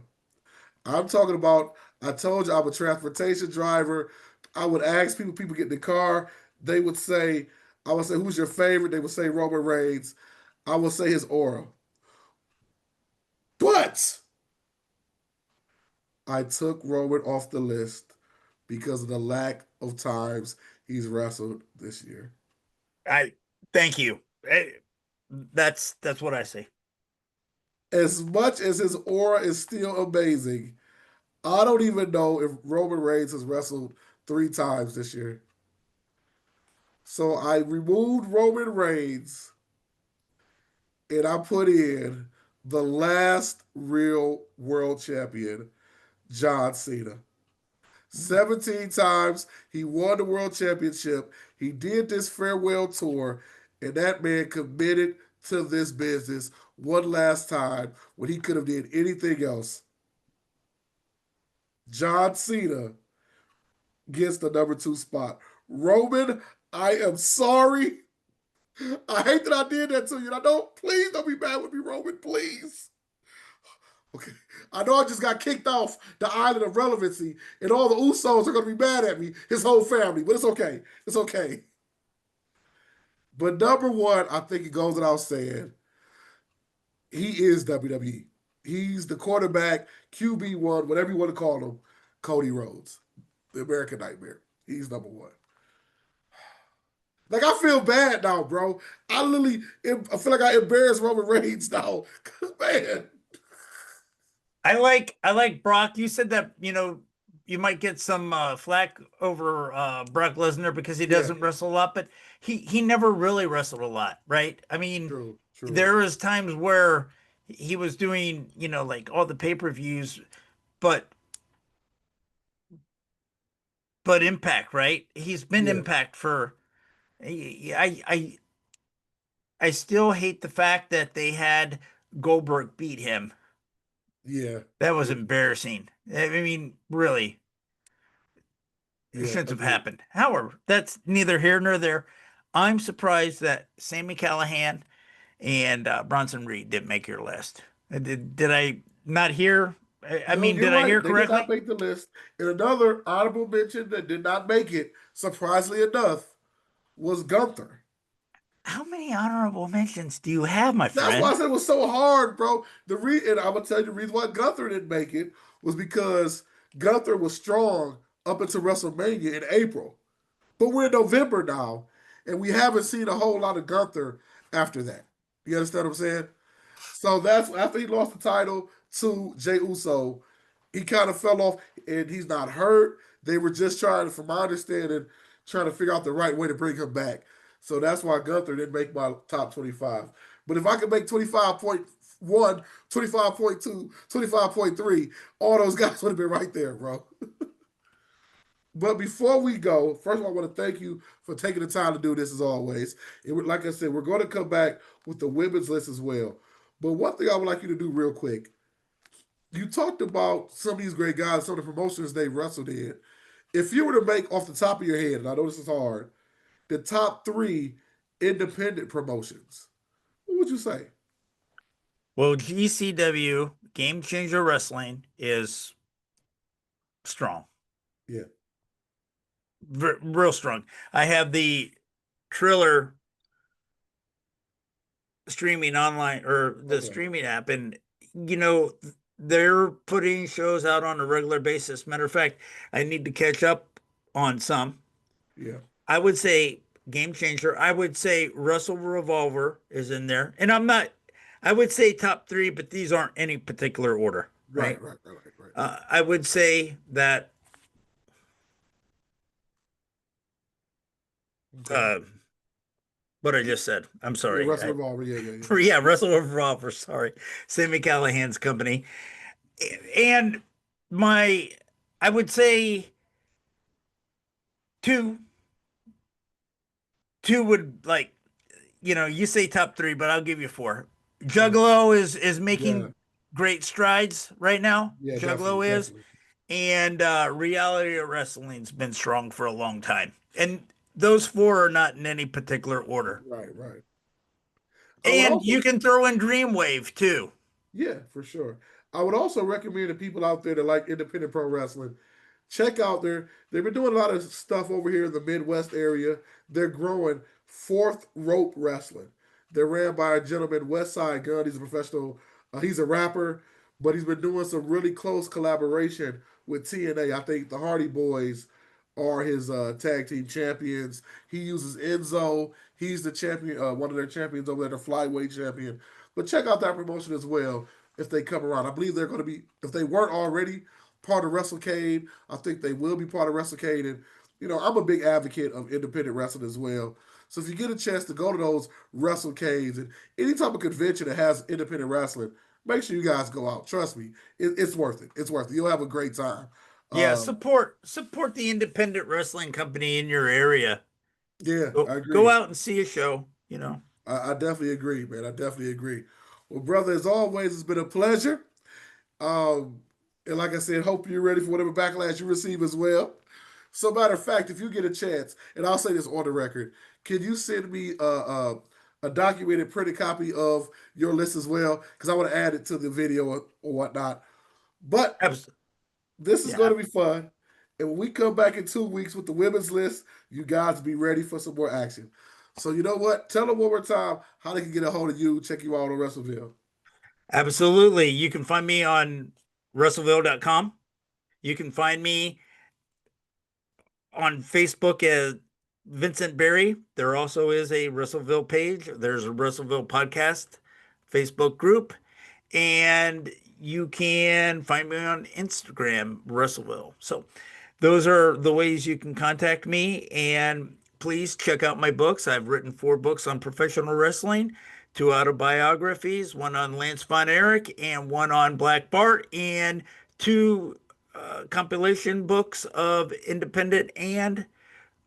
I'm talking about, I told you I'm a transportation driver. I would ask people get in the car. They would say, I would say, who's your favorite? They would say Roman Reigns. I would say his aura. But I took Roman off the list because of the lack of times he's wrestled this year. I thank you. That's what I say. As much as his aura is still amazing, I don't even know if Roman Reigns has wrestled 3 times this year. So I removed Roman Reigns and I put in the last real world champion, John Cena. 17 times he won the world championship. He did this farewell tour, and that man committed to this business one last time when he could have did anything else. John Cena gets the number two spot. Roman, I am sorry. I hate that I did that to you. And I don't, please don't be mad with me, Roman, please. Okay. I know I just got kicked off the island of relevancy, and all the Usos are going to be mad at me, his whole family, but it's okay. It's okay. But number one, I think it goes without saying, he is WWE. He's the quarterback, QB1, whatever you want to call him, Cody Rhodes, the American Nightmare. He's number one. Like, I feel bad now, bro. I feel like I embarrassed Roman Reigns now. Cause man, I like Brock. You said that, you might get some flack over Brock Lesnar because he yeah, doesn't wrestle a lot, but he never really wrestled a lot, right? I mean, true, true. there was times where he was doing, like all the pay-per-views, but Impact, right? He's been Yeah, Impact for I I still hate the fact that they had Goldberg beat him. Yeah, That was yeah, embarrassing. I mean, really, it yeah. shouldn't have Agreed. happened. However, that's neither here nor there. I'm surprised that Sammy Callahan and Bronson Reed didn't make your list. Did I not hear? I No, mean, you're did I hear right. They did not correctly? make the list. And another honorable mention that did not make it, surprisingly enough, was Gunther. How many honorable mentions do you have, my That's why I friend? said it was so hard, bro. And I'm gonna tell you the reason why Gunther didn't make it was because Gunther was strong up until WrestleMania in April. But we're in November now, and we haven't seen a whole lot of Gunther after that. You understand what I'm saying? So that's after he lost the title to Jey Uso, he kind of fell off, and he's not hurt. They were just trying, from my understanding, trying to figure out the right way to bring him back. So that's why Gunther didn't make my top 25. But if I could make 25.1, 25.2, 25.3, all those guys would have been right there, bro. But before we go, first of all, I want to thank you for taking the time to do this as always. Like I said, we're going to come back with the women's list as well. But one thing I would like you to do real quick, you talked about some of these great guys, some of the promotions they wrestled in. If you were to make off the top of your head, and I know this is hard, the top three independent promotions, what would you say? Well, GCW, Game Changer Wrestling, is strong, Yeah. real strong. I have the Triller streaming online or the Okay. streaming app, and you know they're putting shows out on a regular basis. Matter of fact, I need to catch up on some. Yeah. I would say Game Changer. I would say Russell Revolver is in there, and I'm not. I would say top three, but these aren't any particular order, Right. right? Right. Right. Right. Right. I would say that Okay. uh, what I just said. I'm Yeah. sorry. Russell Revolver. Yeah. Yeah. Yeah. Yeah, Russell Revolver. Sorry, Sammy Callahan's company, and my. I would say two. Two would like you say top three, but I'll give you four. Yeah. Juggalo is Yeah. making great strides right now. Yeah. Definitely. Juggalo is, Definitely. and Reality of Wrestling's been strong for a long time. And those four are not in any particular order. Right. Right. I would And also you can throw in Dreamwave too. Yeah, for sure. I would also recommend to people out there that like independent pro wrestling, check out they've been doing a lot of stuff over here in the Midwest area. They're growing Fourth Rope Wrestling. They're ran by a gentleman, West Side Gun. He's a professional, he's a rapper, but he's been doing some really close collaboration with TNA. I think the Hardy Boys are his tag team champions. He uses Enzo. He's the champion, one of their champions over there, the flyweight champion. But check out that promotion as well if they come around. I believe they're going to be, if they weren't already part of WrestleCade, I think they will be part of WrestleCade. And, I'm a big advocate of independent wrestling as well. So if you get a chance to go to those WrestleCades and any type of convention that has independent wrestling, make sure you guys go out. Trust me, it's worth it. It's worth it. You'll have a great time. Yeah, Um, support the independent wrestling company in your area. yeah, I Go agree. out and see a show. I definitely agree, man. I definitely agree. Well, brother, as always, it's been a pleasure. Um, and like I said, hope you're ready for whatever backlash you receive as well. So, matter of fact, if you get a chance, and I'll say this on the record, can you send me a documented printed copy of your list as well? Because I want to add it to the video or whatnot. But Absolutely. this is going Yeah, to be fun. And when we come back in 2 weeks with the women's list, you guys be ready for some more action. So, you know what? Tell them one more time how they can get a hold of you, check you out on Wrestleville. absolutely. You can find me on Wrestleville.com. You can find me on Facebook as Vincent Barry. There also is a Wrestleville page. There's a Wrestleville podcast Facebook group. And you can find me on Instagram, Wrestleville. So those are the ways you can contact me. And please check out my books. I've written 4 books on professional wrestling, 2 autobiographies, one on Lance Von Erich and one on Black Bart, and 2 compilation books of independent and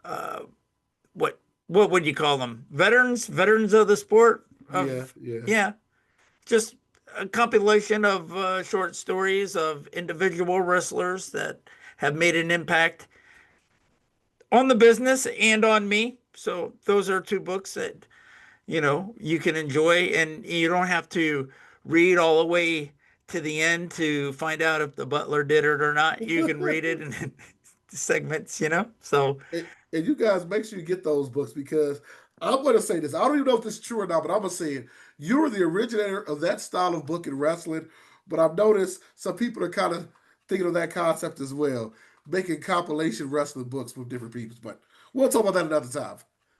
uh, what what would you call them? Veterans of the sport. Yeah, of yeah. yeah, just a compilation of short stories of individual wrestlers that have made an impact on the business and on me. So those are two books that you can enjoy, and you don't have to read all the way to the end to find out if the butler did it or not. You can read it in segments. So And you guys make sure you get those books because I'm going to say this. I don't even know if this is true or not, but I'm going to say it. You were the originator of that style of book in wrestling, but I've noticed some people are kind of thinking of that concept as well, making compilation wrestling books with different people. But we'll talk about that another time.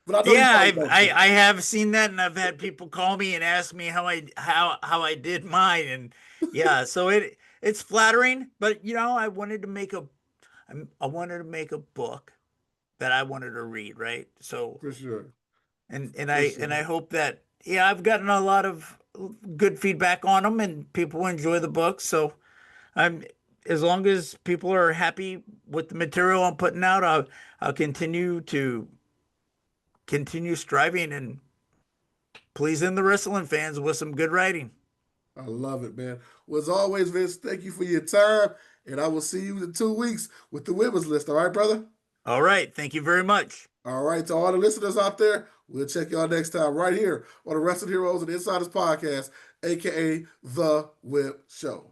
But I know you yeah, probably I've know I, that. I have seen that, and I've had people call me and ask me how I did mine, and yeah, so it's flattering, but I wanted to make I wanted to make a book that I wanted to read, right? So For sure. and For I sure. hope that yeah, I've gotten a lot of good feedback on them, and people enjoy the book. So I'm as long as people are happy with the material I'm putting out, I'll continue striving and pleasing the wrestling fans with some good writing. I love it, man. Well, as always, Vince, thank you for your time. And I will see you in 2 weeks with the women's list. All right, brother? All right, thank you very much. All right, to all the listeners out there, we'll check y'all next time right here on the Wrestling Heroes and Insiders podcast, aka The Whip Show.